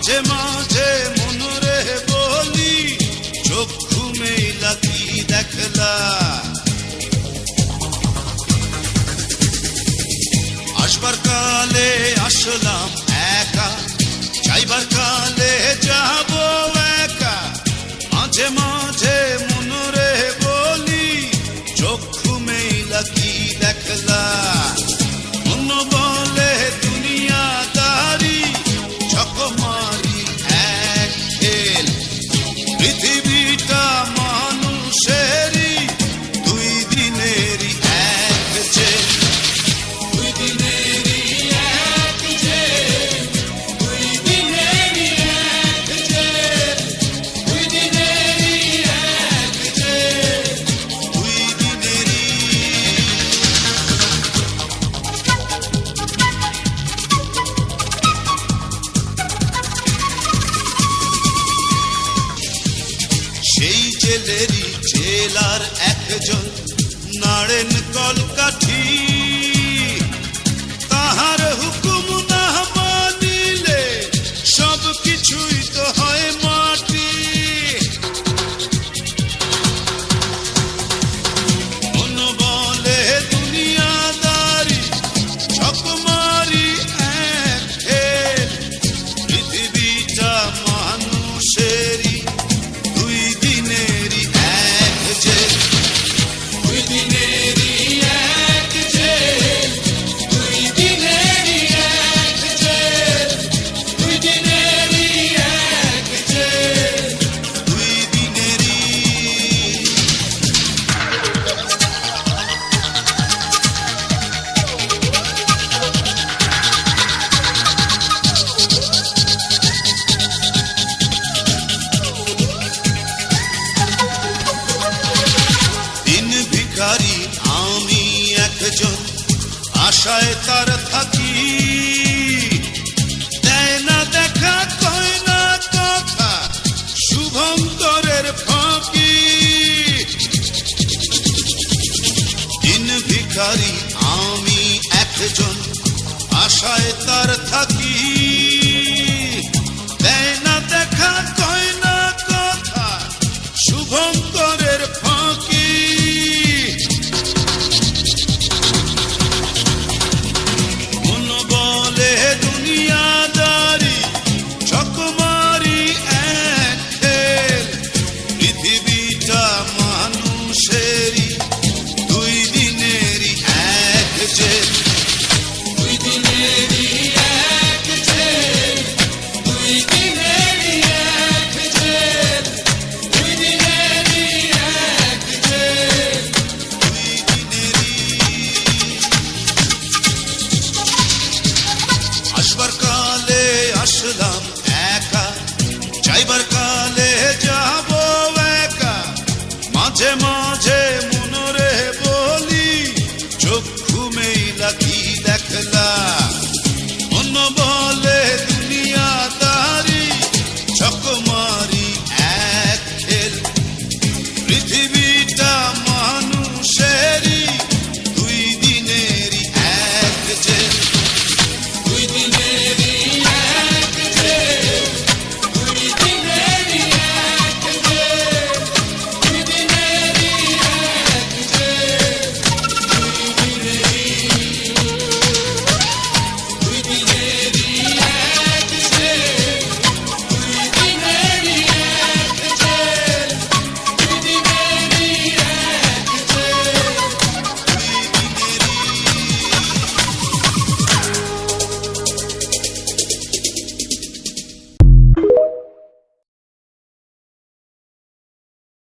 মাঝে মাঝে মনরে বলি চক্ষু মেলা কি দেখলা, আসবার কালে আসলাম একা, যাইবার কালে যাব একা। মাঝে মাঝে মনরে বলি চক্ষু মেলা কি দেখলা, মন বলে দুনিয়াদারি চকমারি এক খেল। পৃথিবীটা মানুষেরই দুই দিনেরই এক জেল, দুই দিনেরই এক জেল, দুই দিনেরই এক জেল, দুই দিনেরই এক জেল, দুই দিনেরই। সেই জেলেরই জেলার একজন নাড়েন কলকাঠি, তাহার হুকুম না মানিলে সব কিছুই তো হয় মাটি। মন বলে দুনিয়াদারি চকমারি এক খেল, পৃথিবীটা মানুষেরই দুই দিনেরই এক জেল, দুই দিনেরই এক জেল, দুই দিনেরই এক জেল, দুই দিনেরই এক জেল, দুই দিনেরই। দিন ভিখারি আমি একজন, আশায় তার থাকি, দেয় না দেখা কয় না কথা শুভঙ্করের ফাঁকি। দিন ভিখারি আমি একজন, আশায় তার থাকি,